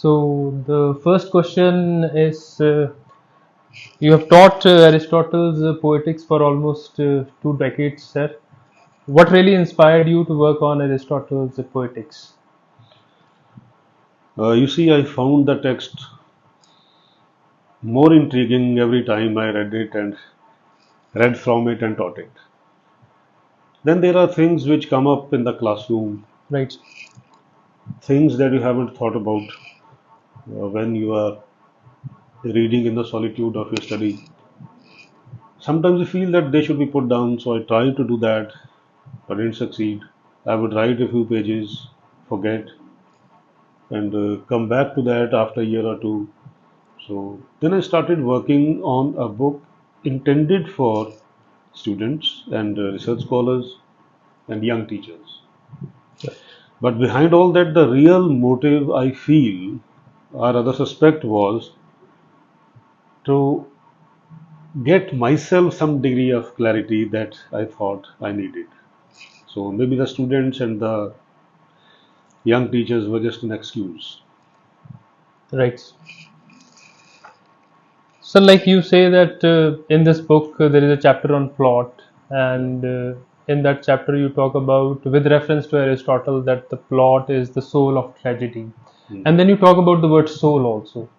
So the first question is you have taught Aristotle's Poetics for almost 2 decades, sir. What really inspired you to work on Aristotle's Poetics? You see, I found the text more intriguing every time I read it and read from it and taught it. Then there are things which come up in the classroom, Right, things that you haven't thought about when you are reading in the solitude of your study. Sometimes you feel that they should be put down, so I tried to do that, but didn't succeed. I would write a few pages, forget, and come back to that after a year or two. So then I started working on a book intended for students and research scholars and young teachers. But behind all that, the real motive I feel or other suspect was to get myself some degree of clarity that I thought I needed. So maybe the students and the young teachers were just an excuse. right. So, like you say that in this book there is a chapter on plot, Yeah. and in that chapter you talk about, with reference to Aristotle, that the plot is the soul of tragedy, Hmm. and then you talk about the word soul also.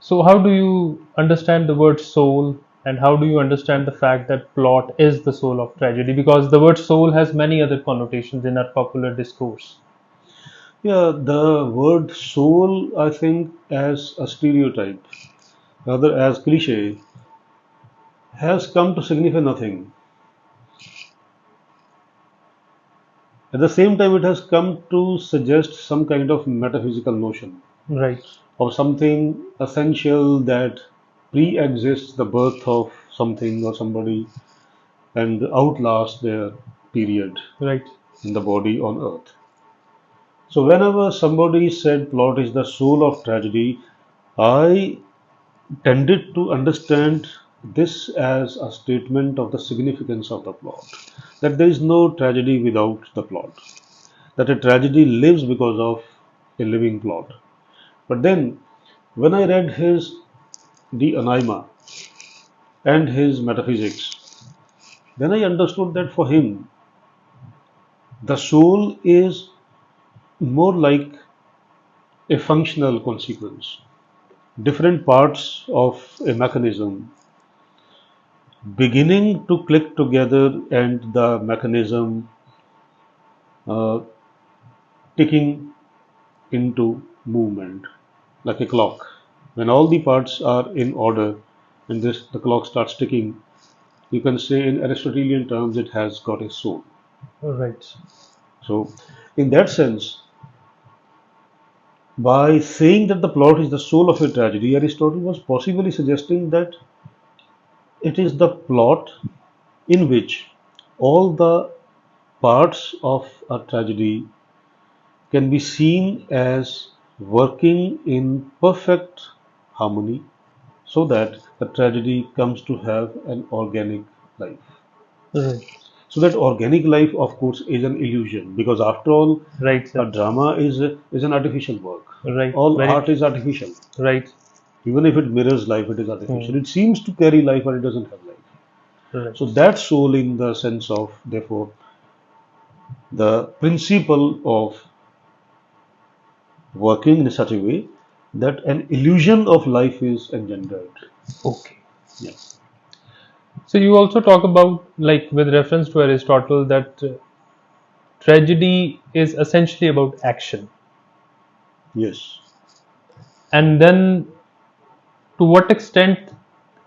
So, how do you understand the word soul, and how do you understand the fact that plot is the soul of tragedy? Because the word soul has many other connotations in our popular discourse. Yeah, the word soul, I think, as a stereotype, rather as cliche, has come to signify nothing. At the same time, it has come to suggest some kind of metaphysical notion Right, of something essential that pre-exists the birth of something or somebody and outlasts their period right, in the body on earth. So whenever somebody said plot is the soul of tragedy, I tended to understand this as a statement of the significance of the plot. That there is no tragedy without the plot. That a tragedy lives because of a living plot. But then, when I read his De Anima and his metaphysics, then I understood that for him, the soul is more like a functional consequence. Different parts of a mechanism beginning to click together and the mechanism uh, ticking into movement like a clock. When all the parts are in order and the clock starts ticking, you can say in Aristotelian terms it has got a soul. right, So, in that sense, by saying that the plot is the soul of a tragedy, Aristotle was possibly suggesting that it is the plot in which all the parts of a tragedy can be seen as working in perfect harmony so that the tragedy comes to have an organic life. right, So that organic life, of course, is an illusion because after all, right, a sir. drama is an artificial work. Right, All very art true. is artificial. Right, Even if it mirrors life, it is hmm, artificial. It seems to carry life, but it doesn't have life. right, So that soul, in the sense of, therefore, the principle of working in such a way that an illusion of life is engendered. okay. Yeah. So you also talk about, like, with reference to Aristotle, that tragedy is essentially about action. Yes. And then, to what extent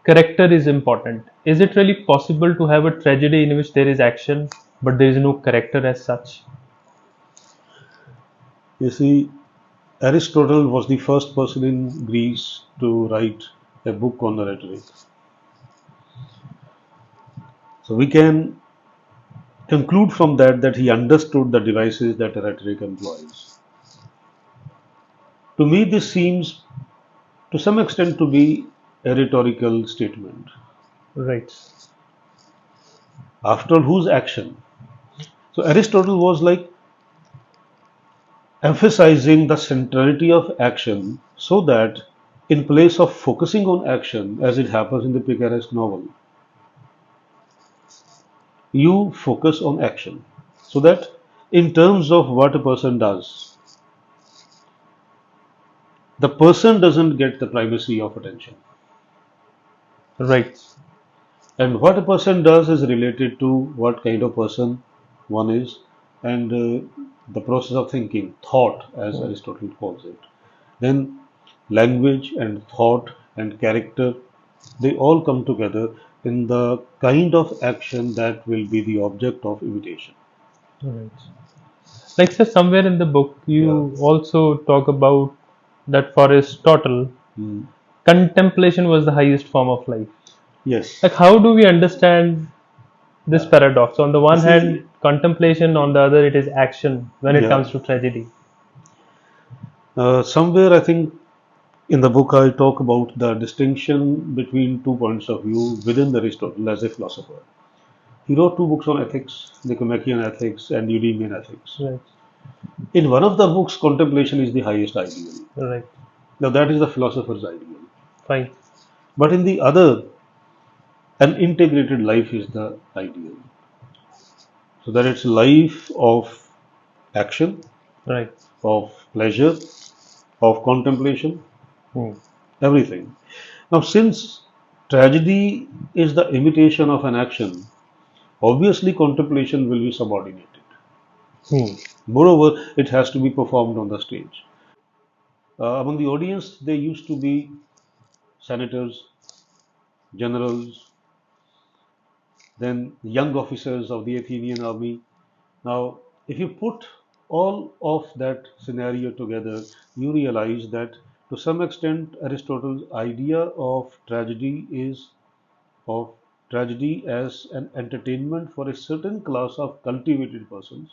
character is important? Is it really possible to have a tragedy in which there is action, but there is no character as such? You see, Aristotle was the first person in Greece to write a book on rhetoric. So we can conclude from that that he understood the devices that rhetoric employs. To me, this seems to some extent to be a rhetorical statement. Right, After all, whose action? So Aristotle was like emphasizing the centrality of action so that in place of focusing on action as it happens in the picaresque novel, you focus on action so that in terms of what a person does, the person doesn't get the primacy of attention, Right. and what a person does is related to what kind of person one is, and the process of thinking, thought as Hmm. Aristotle calls it. Then language and thought and character, they all come together in the kind of action that will be the object of imitation. Right. Like, say, somewhere in the book, Yeah. you also talk about that for Aristotle, Mm. contemplation was the highest form of life. Like, Yes. how do we understand this Yeah. paradox? On the You one see, hand, contemplation, on the other, it is action when it yeah. comes to tragedy. Somewhere I think in the book I talk about the distinction between two points of view within Aristotle as a philosopher. He wrote two books on ethics, Nicomachean Ethics and Eudemian Ethics. Right. In one of the books, contemplation is the highest ideal. Right. Now, that is the philosopher's ideal. Fine. But in the other, an integrated life is the ideal. So that it's life of action, Right. of pleasure, of contemplation, Hmm. everything. Now, since tragedy is the imitation of an action, obviously contemplation will be subordinated. Hmm. Moreover, it has to be performed on the stage. Among the audience, there used to be senators, generals, then young officers of the Athenian army. Now, if you put all of that scenario together, you realize that to some extent Aristotle's idea of tragedy as an entertainment for a certain class of cultivated persons.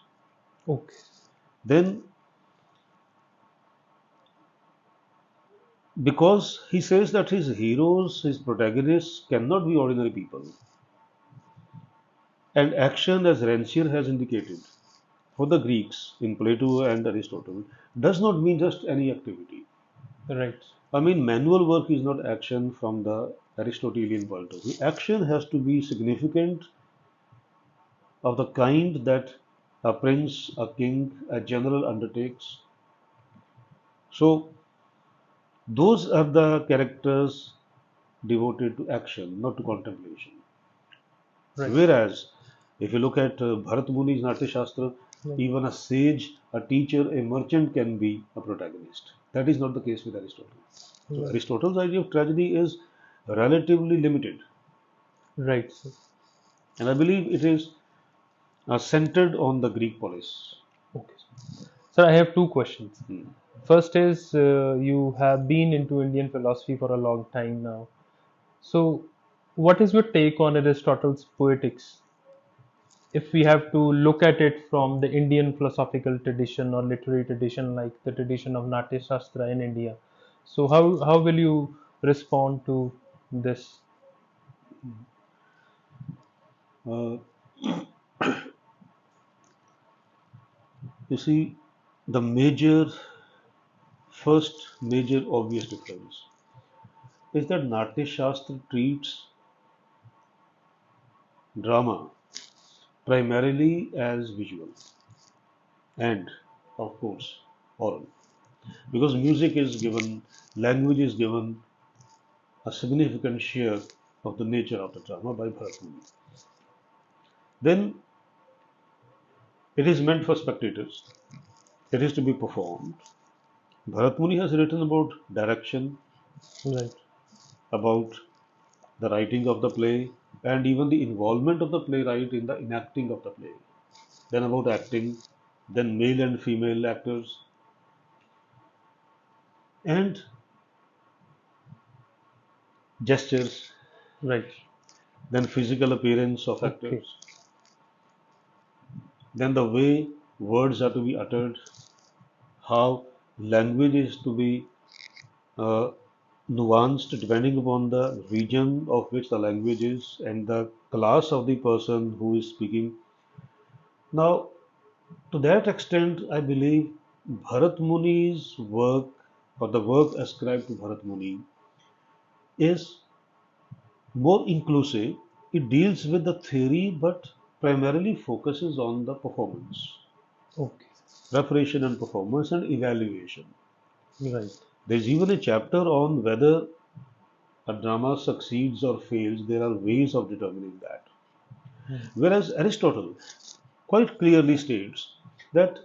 Okay. Then, because he says that his heroes, his protagonists cannot be ordinary people, and action, as Rancière has indicated, for the Greeks in Plato and Aristotle, does not mean just any activity. Right. I mean, manual work is not action from the Aristotelian point of view. Action has to be significant of the kind that a prince, a king, a general undertakes. So, those are the characters devoted to action, not to contemplation. Right. Whereas, if you look at Bharat Muni's Natya Shastra, Right. even a sage, a teacher, a merchant can be a protagonist. That is not the case with Aristotle. So, Right. Aristotle's idea of tragedy is relatively limited, Right. Sir. and I believe it is centered on the Greek polis. Okay. Sir, I have two questions. Hmm. First is, you have been into Indian philosophy for a long time now. So, what is your take on Aristotle's Poetics? If we have to look at it from the Indian philosophical tradition or literary tradition, like the tradition of Natya Shastra in India, so how will you respond to this? Uh, you see, the first major obvious difference is that Natya Shastra treats drama primarily as visual and, of course, oral. Because music is given, language is given a significant share of the nature of the drama by Bharat Muni. Then it is meant for spectators. It is to be performed. Bharat Muni has written about direction, Right. about the writing of the play, and even the involvement of the playwright in the enacting of the play. Then about acting, then male and female actors, and gestures, Right. then physical appearance of Okay. actors, then the way words are to be uttered, how language is to be uh, nuanced depending upon the region of which the language is and the class of the person who is speaking. Now, to that extent, I believe Bharat Muni's work, or the work ascribed to Bharat Muni, is more inclusive. It deals with the theory but primarily focuses on the performance, Okay. preparation and performance and evaluation. Right. There's even a chapter on whether a drama succeeds or fails. There are ways of determining that. Hmm. Whereas Aristotle quite clearly states that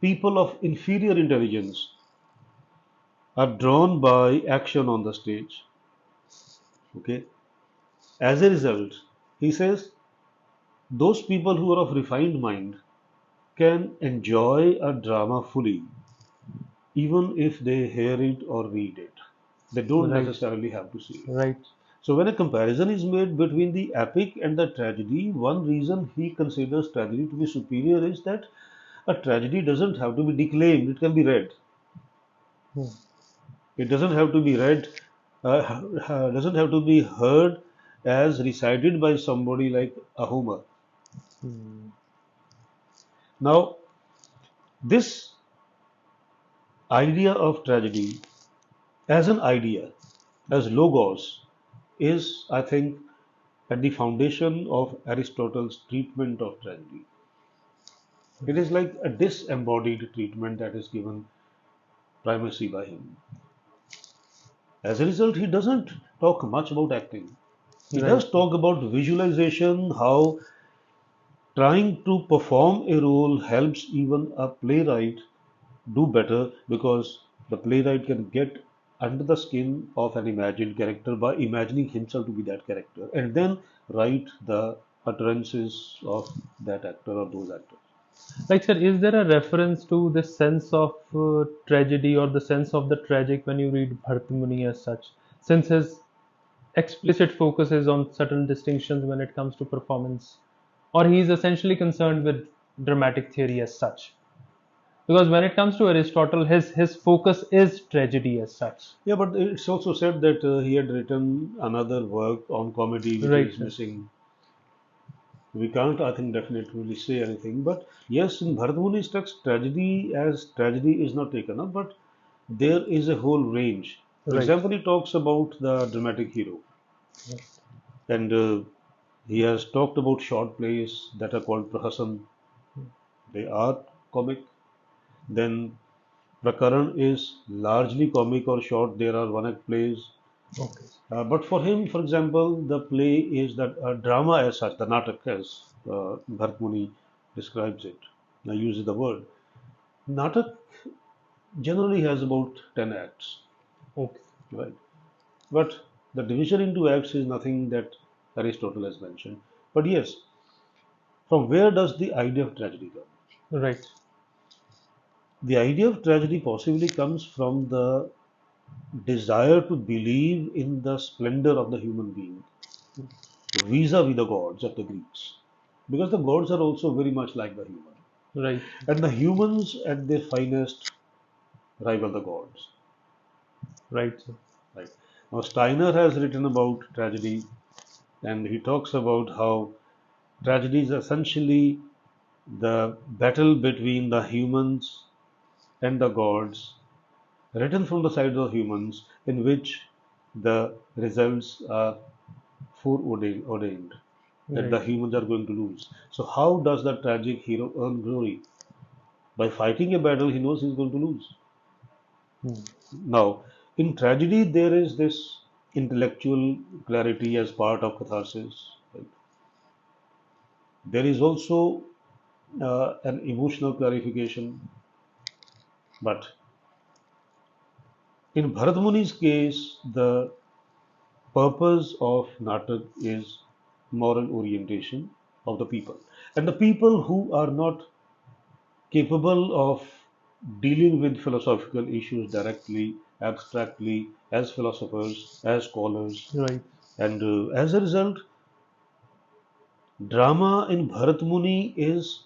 people of inferior intelligence are drawn by action on the stage. Okay. As a result, he says those people who are of refined mind can enjoy a drama fully, even if they hear it or read it. They don't Right. necessarily have to see it. Right. So, when a comparison is made between the epic and the tragedy, one reason he considers tragedy to be superior is that a tragedy doesn't have to be declaimed, it can be read. Hmm. It doesn't have to be read, doesn't have to be heard as recited by somebody like a Homer. Hmm. Now, this idea of tragedy as an idea, as logos, is, I think, at the foundation of Aristotle's treatment of tragedy. It is like a disembodied treatment that is given primacy by him. As a result, he doesn't talk much about acting. He Right. does talk about visualization, how trying to perform a role helps even a playwright do better because the playwright can get under the skin of an imagined character by imagining himself to be that character and then write the utterances of that actor or those actors. Like, sir, is there a reference to this sense of tragedy or the sense of the tragic when you read Bhartamuni as such? Since his explicit focus is on subtle distinctions when it comes to performance, or he's essentially concerned with dramatic theory as such. Because when it comes to Aristotle, his focus is tragedy as such. Yeah, but it's also said that he had written another work on comedy which Right, is sir. missing. We can't, I think, definitely say anything. But yes, in Bharatmuni's text, tragedy as tragedy is not taken up, but there is a whole range. For Right. example, he talks about the dramatic hero, and he has talked about short plays that are called prahasan. They are comic. Then Prakaran is largely comic or short. There are one-act plays. Okay. But for him, for example, the play is that a drama as such, the natak as Bharat Muni describes it, uses the word. Natak generally has about 10 acts, Okay. right? But the division into acts is nothing that Aristotle has mentioned. But yes, from where does the idea of tragedy come? Right. The idea of tragedy possibly comes from the desire to believe in the splendor of the human being vis-a-vis the gods of the Greeks. Because the gods are also very much like the human. Right. And the humans at their finest rival the gods. Right, sir. Right. Now Steiner has written about tragedy and he talks about how tragedy is essentially the battle between the humans and the gods, written from the side of humans, in which the results are foreordained that the Right. humans are going to lose. So, how does the tragic hero earn glory? By fighting a battle he knows he's going to lose. Hmm. Now, in tragedy, there is this intellectual clarity as part of catharsis. Right? There is also an emotional clarification, but in Bharat Muni's case, the purpose of Natak is moral orientation of the people. And the people who are not capable of dealing with philosophical issues directly, abstractly, as philosophers, as scholars, Right. and as a result, drama in Bharat Muni is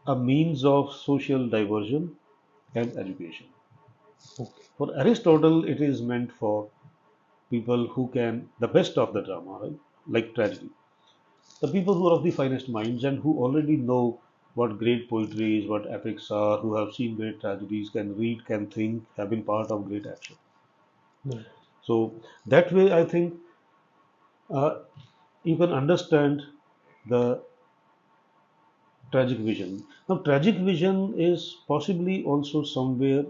a means of social diversion and education. Okay. For Aristotle, it is meant for people who can the best of the drama, right? Like tragedy. The people who are of the finest minds and who already know what great poetry is, what epics are, who have seen great tragedies, can read, can think, have been part of great action. Right. So that way, I think uh, you can understand the tragic vision. Now, tragic vision is possibly also somewhere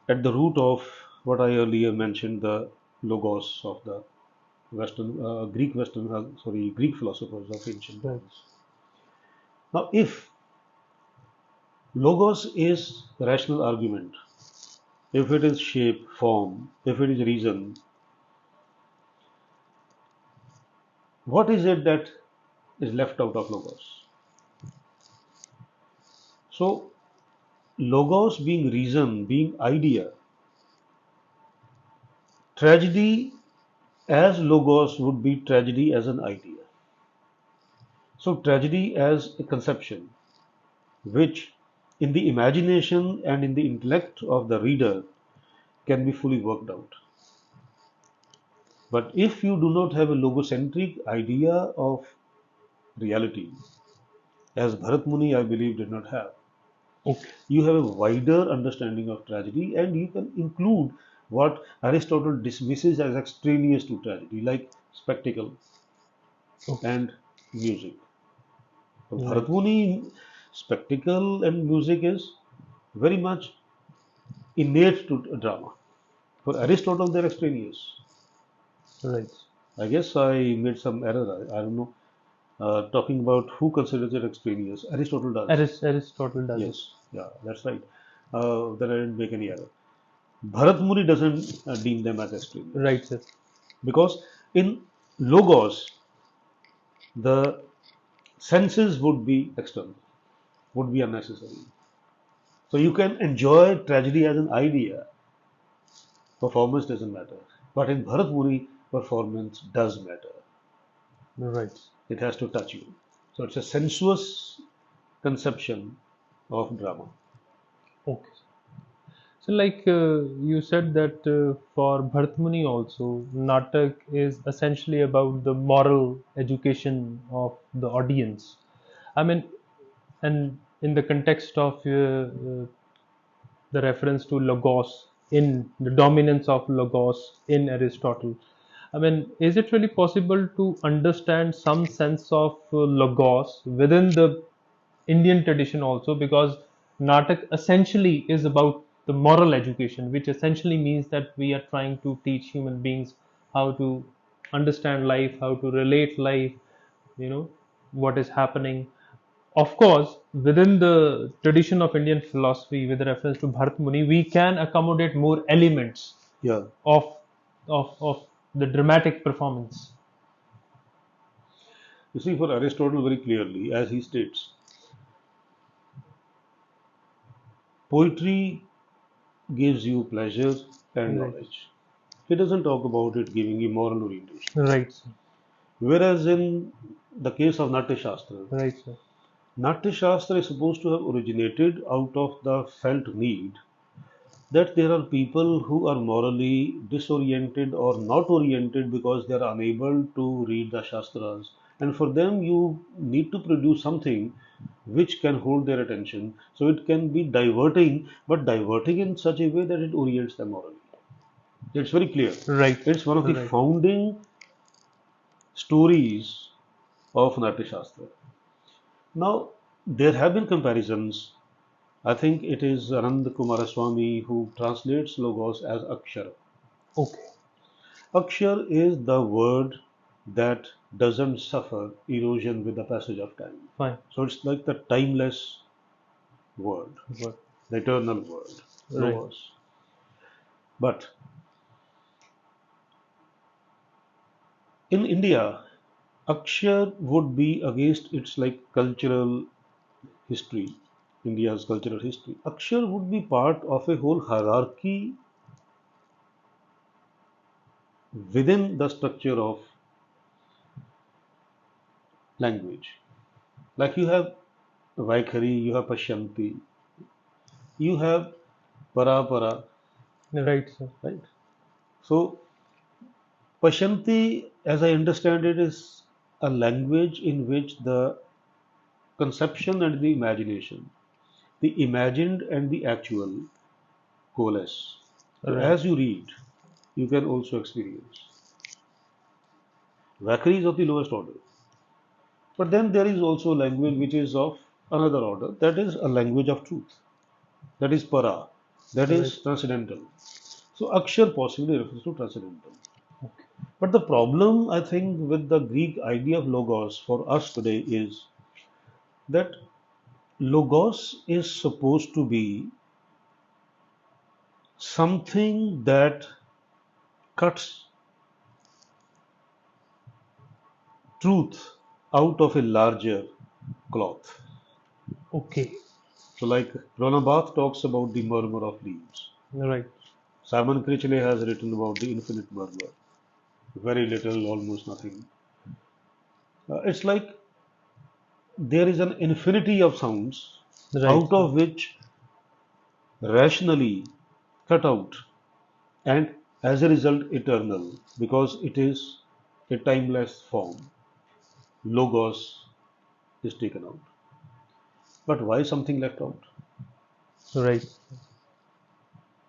at the root of what I earlier mentioned, the logos of the Greek philosophers of ancient Right. times. Now, if logos is rational argument, if it is shape, form, if it is reason, what is it that is left out of logos? So, logos being reason, being idea, tragedy as logos would be tragedy as an idea. So, tragedy as a conception, which in the imagination and in the intellect of the reader can be fully worked out. But if you do not have a logocentric idea of reality, as Bharat Muni, I believe, did not have, Okay. you have a wider understanding of tragedy and you can include what Aristotle dismisses as extraneous to tragedy, like spectacle Okay. and music. For Right. Bharat Muni, spectacle and music is very much innate to drama. For Aristotle, they're extraneous. Right. I guess I made some error. I don't know. Talking about who considers it extraneous, Aristotle does. Aristotle does it. Yes, yeah, that's right. Then I didn't make any error. Bharat Muni doesn't deem them as Right, extraneous sir. because in logos the senses would be external, would be unnecessary. So you can enjoy tragedy as an idea. Performance doesn't matter, but in Bharat Muni, performance does matter. Right. It has to touch you. So it's a sensuous conception of drama. Okay. So, like you said that for Bharatmuni also, Natak is essentially about the moral education of the audience. I mean, and in the context of the reference to logos in the dominance of logos in Aristotle. I mean, is it really possible to understand some sense of logos within the Indian tradition also? Because Natak essentially is about the moral education, which essentially means that we are trying to teach human beings how to understand life, how to relate life, you know, what is happening. Of course, within the tradition of Indian philosophy, with reference to Bharat Muni, we can accommodate more elements Yeah. of of the dramatic performance. You see, for Aristotle, very clearly, as he states, poetry gives you pleasure and Right, knowledge. He doesn't talk about it giving you moral orientation. right, sir. Whereas in the case of Natya Shastra, Right, sir. Natya Shastra is supposed to have originated out of the felt need that there are people who are morally disoriented or not oriented because they are unable to read the Shastras. And for them, you need to produce something which can hold their attention. So it can be diverting, but diverting in such a way that it orients them morally. It's very clear. Right, It's one of the right. founding stories of Natya Shastra. Now, there have been comparisons. I think it is Anand Kumaraswamy who translates logos as Akshara. Okay, Akshar is the word that doesn't suffer erosion with the passage of time. fine. So it's like the timeless word, Good. the eternal word, Right. logos. But in India, Akshar would be against its like cultural history, India's cultural history. Akshar would be part of a whole hierarchy within the structure of language. Like you have Vaikhari, you have Pashyanti, you have Parapara, Right, sir. right? So Pashyanti, as I understand it, is a language in which the conception and the imagination, the imagined and the actual coalesce. So Right. as you read, you can also experience. Vakri is of the lowest order. But then there is also language which is of another order. That is a language of truth. That is para. That Right. is transcendental. So Akshar possibly refers to transcendental. Okay. But the problem, I think, with the Greek idea of logos for us today is that logos is supposed to be something that cuts truth out of a larger cloth. Okay. So, like Roland Barthes talks about the murmur of leaves. Right. Simon Critchley has written about the infinite murmur. Very little, almost nothing. It's like there is an infinity of sounds Right. out of which rationally cut out and as a result eternal because it is a timeless form. Logos is taken out. But why something left out? Right.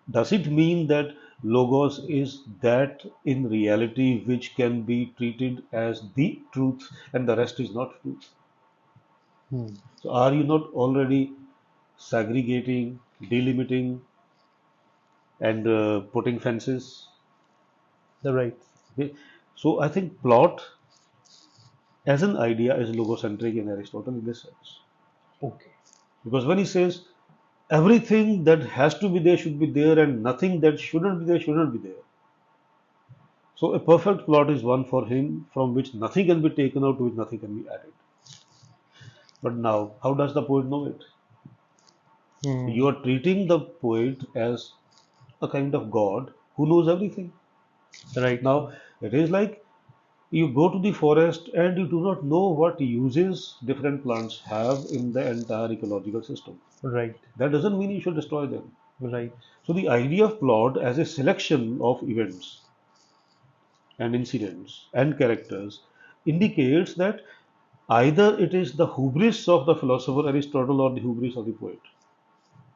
Does it mean that logos is that in reality which can be treated as the truth and the rest is not truth? Hmm. So are you not already segregating, delimiting, and putting fences? Right. Okay. So I think plot as an idea is logocentric in Aristotle in this sense. Okay. Because when he says everything that has to be there should be there and nothing that shouldn't be there shouldn't be there. So a perfect plot is one for him from which nothing can be taken out, to which nothing can be added. But now, how does the poet know it? Hmm. You are treating the poet as a kind of god who knows everything. Right. Now, it is like you go to the forest and you do not know what uses different plants have in the entire ecological system. Right. That doesn't mean you should destroy them. Right. So the idea of plot as a selection of events and incidents and characters indicates that either it is the hubris of the philosopher Aristotle or the hubris of the poet,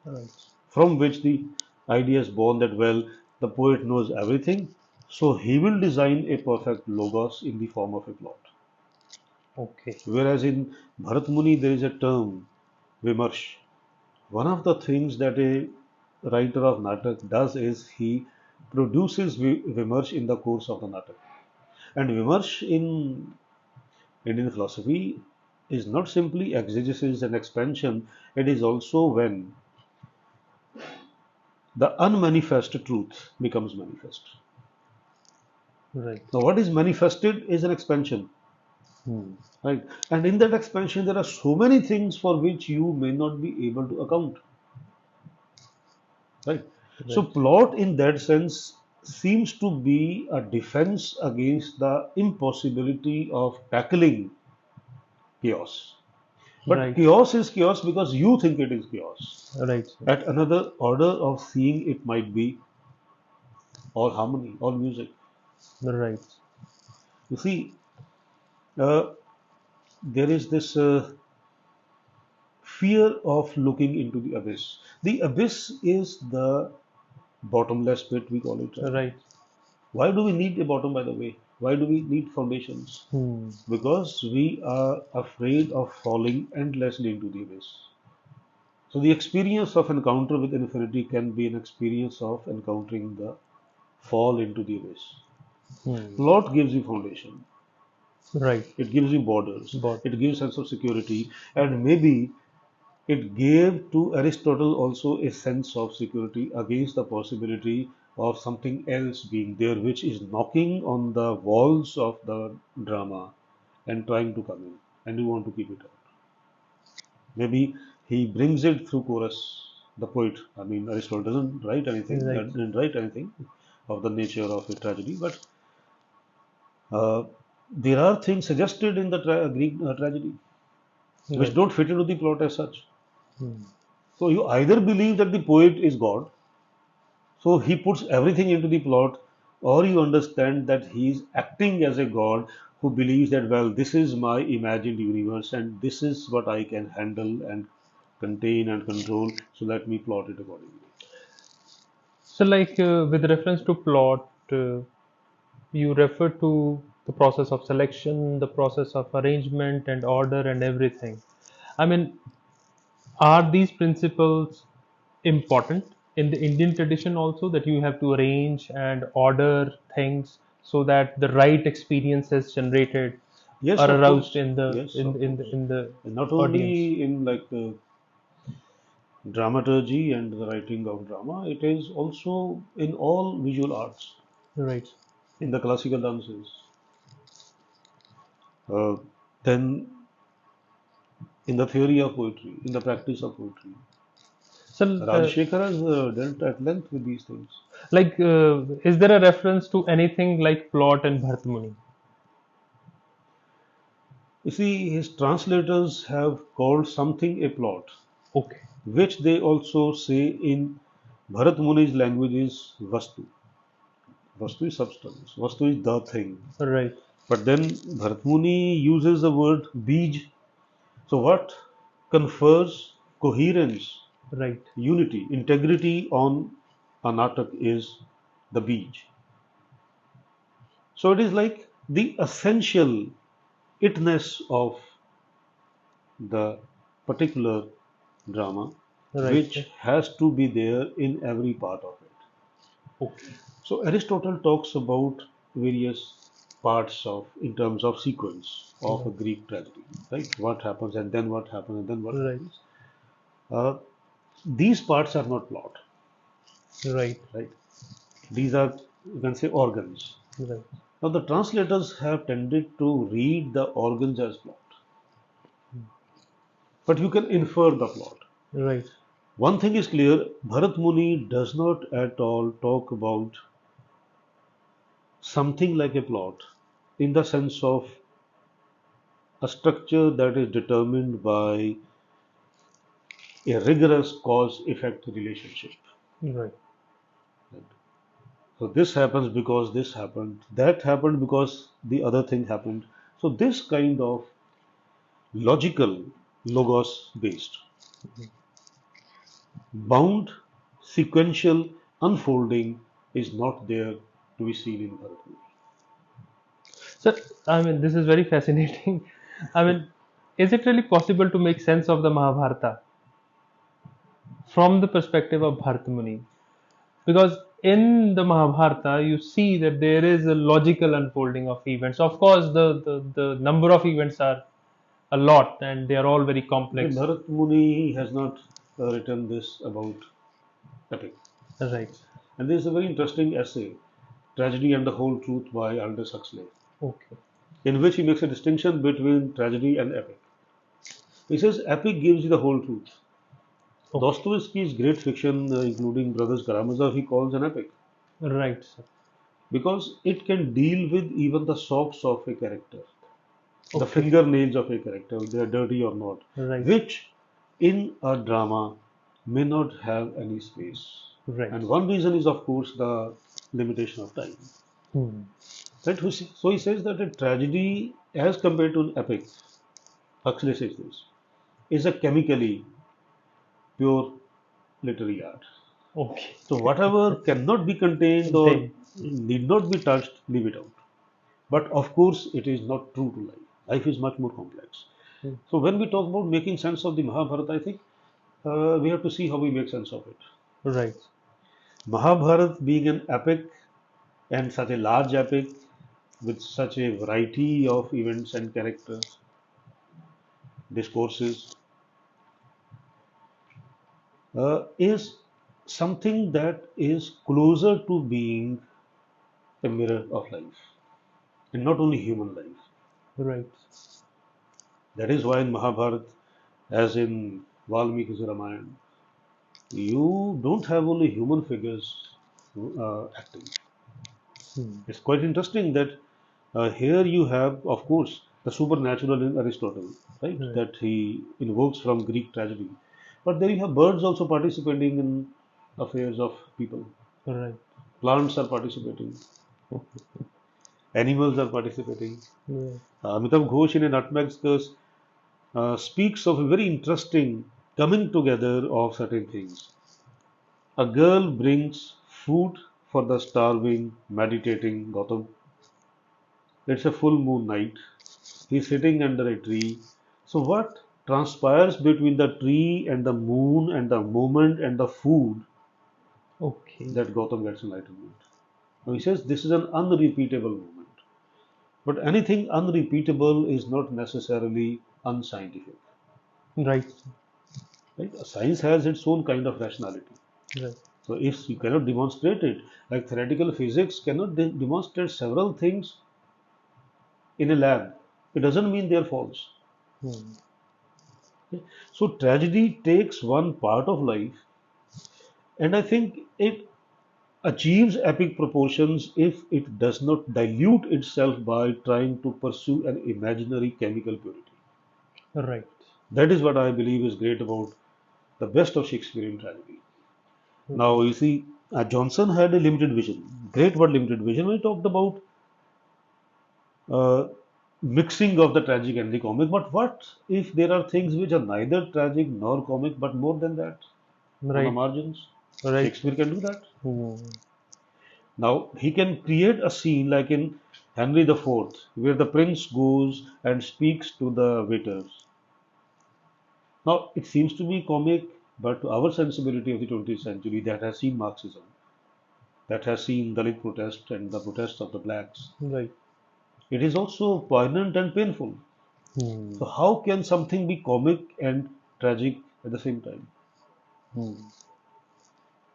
Right. from which the idea is born that, well, the poet knows everything, so he will design a perfect logos in the form of a plot. Okay. Whereas in Bharat Muni, there is a term, vimarsh. One of the things that a writer of Natak does is he produces vimarsh in the course of the Natak. And vimarsh in Indian philosophy is not simply exegesis and expansion, it is also when the unmanifest truth becomes manifest. Right. Now, what is manifested is an expansion, Hmm. right? And in that expansion, there are so many things for which you may not be able to account, right? So, Right. plot in that sense seems to be a defense against the impossibility of tackling chaos. But Right. chaos is chaos because you think it is chaos. Right. At another order of seeing, it might be all harmony, all music. Right. You see, uh, there is this fear of looking into the abyss. The abyss is the bottomless pit, we call it, right? Right. Why do we need a bottom, by the way? Why do we need foundations? Hmm. Because we are afraid of falling endlessly into the abyss. So the experience of encounter with infinity can be an experience of encountering the fall into the abyss. Hmm. Plot gives you foundation. Right. It gives you borders. But It gives sense of security, and maybe it gave to Aristotle also a sense of security against the possibility of something else being there, which is knocking on the walls of the drama and trying to come in, and you want to keep it out. Maybe he brings it through chorus, the poet. I mean, Aristotle right. didn't write anything of the nature of a tragedy, but uh, there are things suggested in the Greek tragedy which Right. don't fit into the plot as such. Hmm. So you either believe that the poet is God, so he puts everything into the plot, or you understand that he is acting as a God who believes that, well, this is my imagined universe and this is what I can handle and contain and control, so let me plot it accordingly. So, like with reference to plot, you refer to the process of selection, the process of arrangement and order and everything. I mean, are these principles important in the Indian tradition also, that you have to arrange and order things so that the right experience is generated Yes, or of aroused course. in the Yes, of course. in the And not audience? only in like dramaturgy and the writing of drama, it is also in all visual arts, Right. in the classical dances, uh, then in the theory of poetry, in the practice of poetry. So, Rajshekhar has dealt at length with these things. like, is there a reference to anything like plot in Bharat Muni? You see, his translators have called something a plot, Okay. which they also say in Bharat Muni's language is Vastu. Vastu is substance, Vastu is the thing. Right. But then Bharat Muni uses the word Bij. So, what confers coherence, Right. unity, integrity on a natak is the Bij. So, it is like the essential itness of the particular drama, Right, sir. which has to be there in every part of it. Okay. So Aristotle talks about various parts of in terms of sequence of a Right. Greek tragedy, right? What happens and then what happens and then what Right. happens. Uh, these parts are not plot, Right. right? These are, you can say, organs. Right. Now the translators have tended to read the organs as plot, but you can infer the plot. Right. One thing is clear: Bharat Muni does not at all talk about something like a plot in the sense of a structure that is determined by a rigorous cause effect relationship. Right. Right? So this happens because this happened, that happened because the other thing happened. So this kind of logical, logos based, bound, sequential unfolding is not there to be seen in Bharatmuni. So, I mean, this is very fascinating. I mean, is it really possible to make sense of the Mahabharata from the perspective of Bharat Muni? Because in the Mahabharata, you see that there is a logical unfolding of events. Of course, the number of events are a lot and they are all very The complex. Bharat Muni has not written this about epic. Right. And there is a very interesting essay, Tragedy and the Whole Truth by Aldous Huxley, Okay. in which he makes a distinction between tragedy and epic. He says epic gives you the whole truth. Okay. Dostoevsky's great fiction, including Brothers Karamazov, he calls an epic Right, sir. because it can deal with even the socks of a character, the Okay. fingernails of a character, they are dirty or not, Right. which in a drama may not have any space. Right. And one reason is, of course, the limitation of time. Hmm. Right? So he says that a tragedy, as compared to an epic, Huxley says this, is a chemically pure literary art. Okay. So whatever cannot be contained or Then. need not be touched, leave it out. But of course, it is not true to life. Life is much more complex. Hmm. So when we talk about making sense of the Mahabharata, I think we have to see how we make sense of it. Right. Mahabharata being an epic and such a large epic with such a variety of events and characters, discourses, is something that is closer to being a mirror of life, and not only human life. Right. That is why in Mahabharata, as in Valmiki's Ramayana, you don't have only human figures acting. Hmm. It's quite interesting that here you have, of course, the supernatural in Aristotle, right? Right. That he invokes from Greek tragedy. But there you have birds also participating in affairs of people. Right. Plants are participating. Animals are participating. Yeah. Amitabh Ghosh in a Nutmeg Curse speaks of a very interesting coming together of certain things. A girl brings food for the starving, meditating Gautam. It's a full moon night. He's sitting under a tree. So, what transpires between the tree and the moon and the moment and the food Okay. that Gautam gets enlightenment? Now, he says this is an unrepeatable moment. But anything unrepeatable is not necessarily unscientific. Right. Right? Science has its own kind of rationality. Right. So if you cannot demonstrate it, like theoretical physics cannot demonstrate several things in a lab, it doesn't mean they're false. Hmm. Okay? So tragedy takes one part of life, and I think it achieves epic proportions if it does not dilute itself by trying to pursue an imaginary chemical purity. Right. That is what I believe is great about the best of Shakespearean tragedy. Now, Right. you see, Johnson had a limited vision, great but limited vision. We talked about uh, mixing of the tragic and the comic, but what if there are things which are neither tragic nor comic, but more than that on the Right. margins? Right. Shakespeare can do that. Hmm. Now, he can create a scene like in Henry IV, where the prince goes and speaks to the waiters. Now, it seems to be comic, but to our sensibility of the 20th century that has seen Marxism, that has seen Dalit protest and the protests of the blacks, Right. it is also poignant and painful. Hmm. So, how can something be comic and tragic at the same time? Hmm.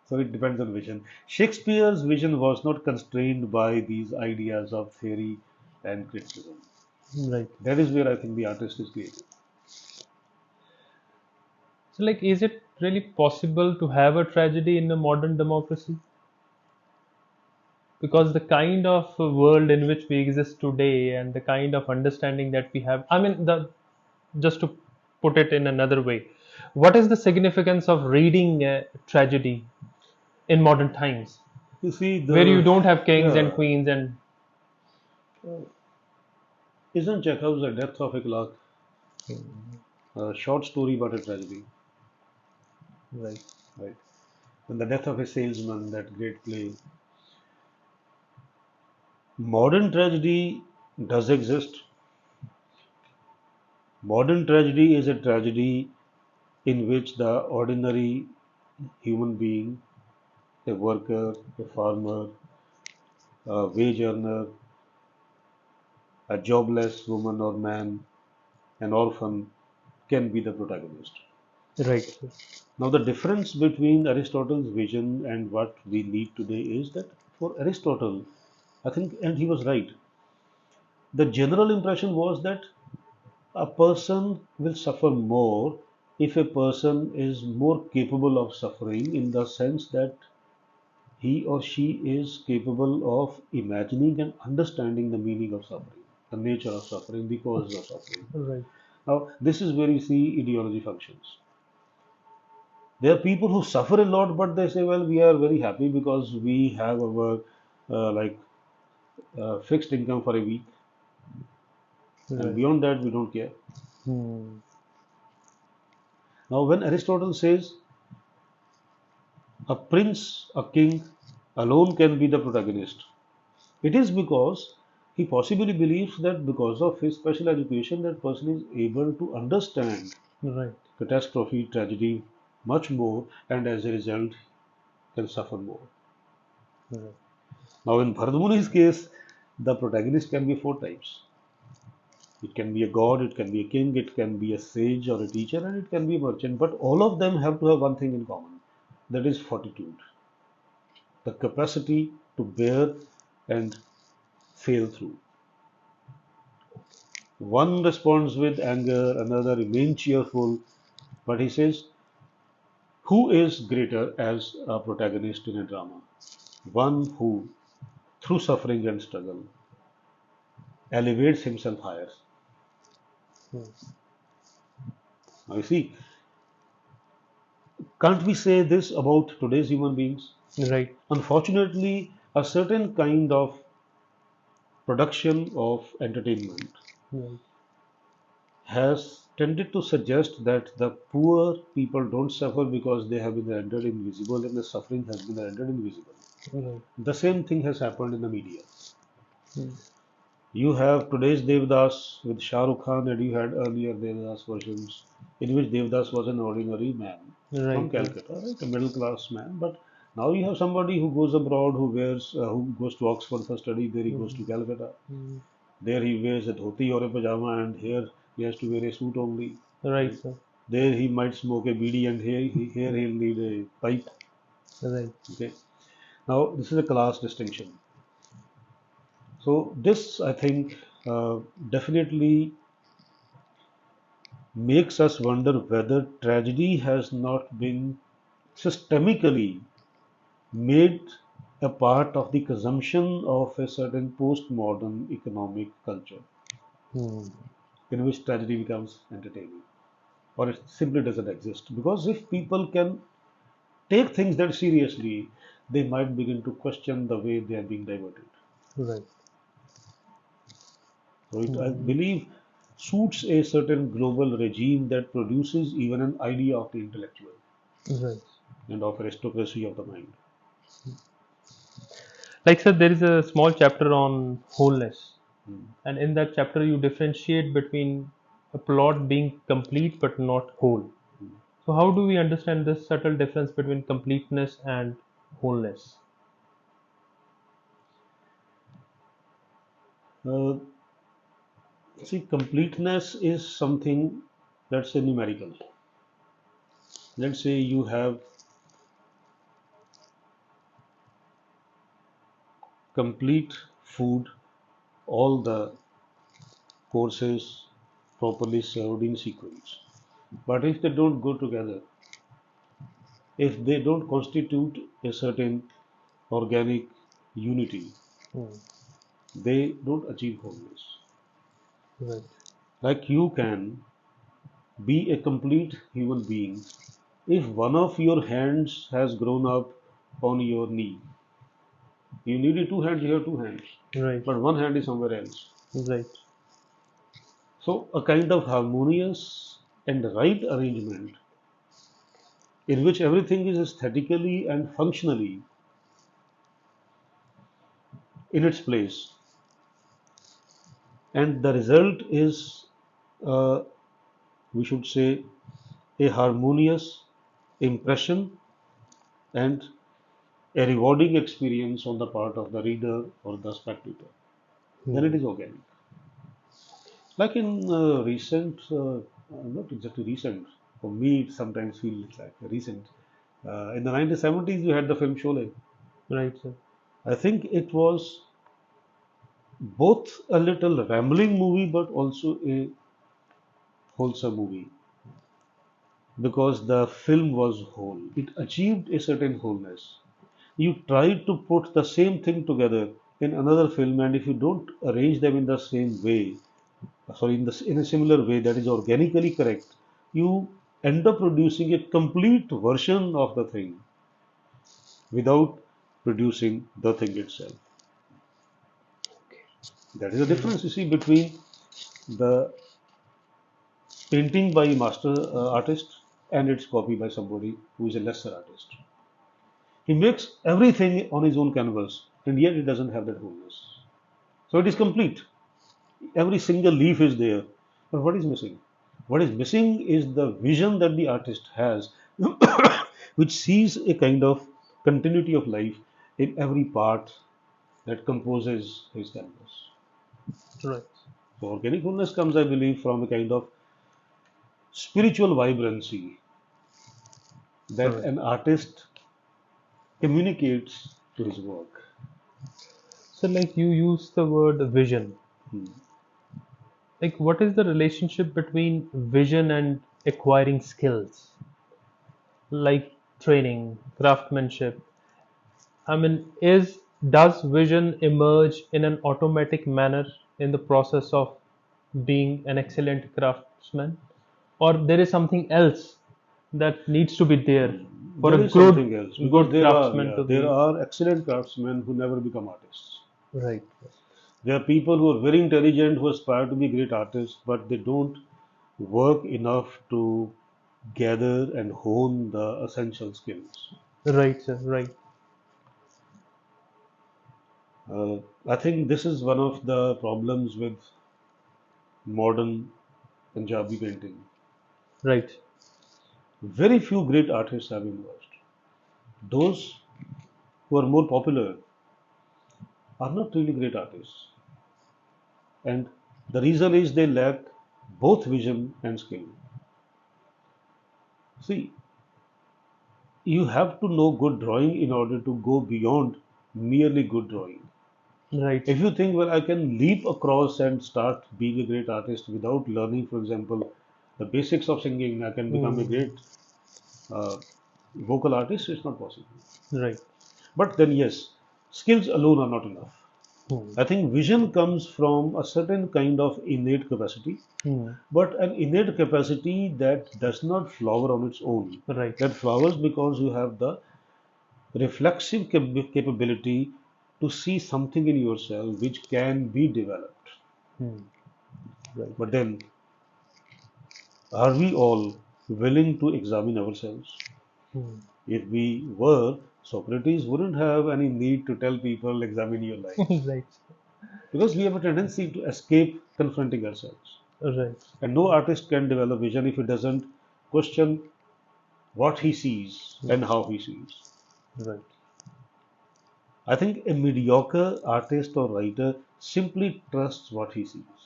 So, it depends on vision. Shakespeare's vision was not constrained by these ideas of theory and criticism. Right. That is where I think the artist is creative. So, like, is it really possible to have a tragedy in a modern democracy? Because the kind of world in which we exist today and the kind of understanding that we have, I mean, the just to put it in another way, what is the significance of reading tragedy in modern times, You see, where you the don't have kings and yeah, queens and isn't Chekhov's A Death of a Clerk a short story but a tragedy, right, right? And the death of a salesman, that great play. Modern tragedy does exist. Modern tragedy is a tragedy in which the ordinary human being, a worker, a farmer, a wage earner, a jobless woman or man, an orphan, can be the protagonist. right, Now, the difference between Aristotle's vision and what we need today is that for Aristotle, I think, and he was right, the general impression was that a person will suffer more if a person is more capable of suffering in the sense that he or she is capable of imagining and understanding the meaning of suffering, the nature of suffering, the causes of suffering. right, Now, this is where you see ideology functions. There are people who suffer a lot, but they say, well, we are very happy because we have our like fixed income for a week, and right. beyond that, we don't care. Hmm. Now, when Aristotle says a prince, a king alone can be the protagonist, it is because he possibly believes that because of his special education, that person is able to understand Right, catastrophe, tragedy much more, and as a result, can suffer more. right, Now, in Bharat case, the protagonist can be four types. It can be a god, it can be a king, it can be a sage or a teacher, and it can be a merchant. But all of them have to have one thing in common, that is fortitude, the capacity to bear and fail through. One responds with anger, another remains cheerful, but he says, who is greater as a protagonist in a drama? One who, through suffering and struggle, elevates himself higher. Now, you see, can't we say this about today's human beings? right, Unfortunately, a certain kind of production of entertainment Right. has tended to suggest that the poor people don't suffer because they have been rendered invisible and the suffering has been rendered invisible. Right. The same thing has happened in the media. Hmm. You have today's Devdas with Shah Rukh Khan, and you had earlier Devdas versions in which Devdas was an ordinary man from Right. Right. Calcutta, right, a middle class man. But now you have somebody who goes abroad, who goes to Oxford for study. There he goes Hmm. to Calcutta. Hmm. There he wears a dhoti or a pajama, and here he has to wear a suit only. Right, Right? sir. There he might smoke a bidi, and here he'll need a pipe. Right. Okay. Now this is a class distinction. So this, I think, definitely makes us wonder whether tragedy has not been systemically made a part of the consumption of a certain postmodern economic culture Hmm. in which tragedy becomes entertaining or it simply doesn't exist. Because if people can take things that seriously, they might begin to question the way they are being diverted. Right. So it, I Hmm. believe, suits a certain global regime that produces even an idea of the intellectual Right. and of aristocracy of the mind. Like, sir, there is a small chapter on wholeness, Hmm. and in that chapter, you differentiate between a plot being complete but not whole. So, how do we understand this subtle difference between completeness and wholeness? Uh, See, completeness is something that's a numerical. Let's say you have complete food, all the courses properly served in sequence. But if they don't go together, if they don't constitute a certain organic unity, Hmm. they don't achieve wholeness. Right. Like you can be a complete human being if one of your hands has grown up on your knee. You needed two hands, you have two hands, Right. but one hand is somewhere else. Right. So, a kind of harmonious and right arrangement in which everything is aesthetically and functionally in its place, and the result is, uh, we should say, a harmonious impression and a rewarding experience on the part of the reader or the spectator. Then it Hmm. is organic. Like in not exactly recent, for me it sometimes feels like recent. In the 1970s, you had the film Sholay. Right, sir. I think it was both a little rambling movie but also a wholesome movie because the film was whole. It achieved a certain wholeness. You try to put the same thing together in another film, and if you don't arrange them in the same way, in a similar way that is organically correct, you end up producing a complete version of the thing without producing the thing itself. That is the difference you see between the painting by a master artist and its copy by somebody who is a lesser artist. He makes everything on his own canvas and yet it doesn't have that wholeness. So it is complete. Every single leaf is there. But what is missing? What is missing is the vision that the artist has, which sees a kind of continuity of life in every part that composes his canvas. Right. So organic wholeness comes, I believe, from a kind of spiritual vibrancy that Right. an artist communicates to his work. So, like you use the word vision. Hmm. Like, what is the relationship between vision and acquiring skills, like training, craftsmanship? I mean, is does vision emerge in an automatic manner in the process of being an excellent craftsman, or there is something else that needs to be there for There a is something else because good craftsman to there be are excellent craftsmen who never become artists. right? There are people who are very intelligent who aspire to be great artists, but they don't work enough to gather and hone the essential skills. Right, sir. Right. Uh, I think this is one of the problems with modern Punjabi painting. Right. Very few great artists have emerged. Those who are more popular are not really great artists. And the reason is they lack both vision and skill. See, you have to know good drawing in order to go beyond merely good drawing. Right. If you think, well, I can leap across and start being a great artist without learning, for example, the basics of singing, I can become a Hmm. great uh, vocal artist, it's not possible. Right. But then, yes, skills alone are not enough. Hmm. I think vision comes from a certain kind of innate capacity, Hmm. but an innate capacity that does not flower on its own. Right. That flowers because you have the reflexive capability to see something in yourself which can be developed. Hmm. Right. But then, are we all willing to examine ourselves? Hmm. If we were, Socrates wouldn't have any need to tell people examine your lives. Right. Because we have a tendency to escape confronting ourselves. Right. And no artist can develop vision if he doesn't question what he sees Hmm. and how he sees. Right. I think a mediocre artist or writer simply trusts what he sees.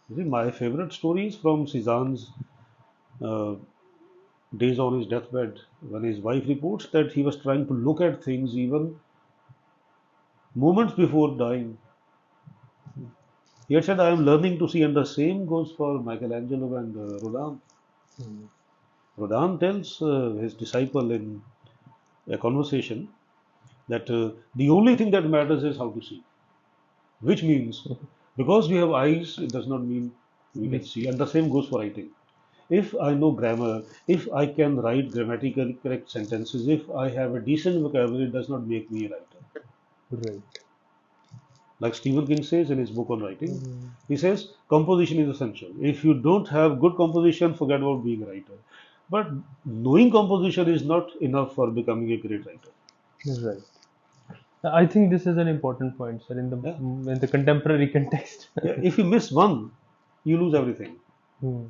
You see, my favorite story is from Cézanne's uh, days on his deathbed, when his wife reports that he was trying to look at things even moments before dying. He had said, I am learning to see, and the same goes for Michelangelo and Rodin. Hmm. Rodin tells his disciple in a conversation that the only thing that matters is how to see, which means because we have eyes, it does not mean we can We. see. And the same goes for writing. If I know grammar, if I can write grammatically correct sentences, if I have a decent vocabulary, it does not make me a writer. Right. Like Stephen King says in his book on writing, Hmm. he says composition is essential. If you don't have good composition, forget about being a writer. But knowing composition is not enough for becoming a great writer. Right. I think this is an important point, sir, Yeah. in the contemporary context. Yeah. If you miss one, you lose everything. Hmm.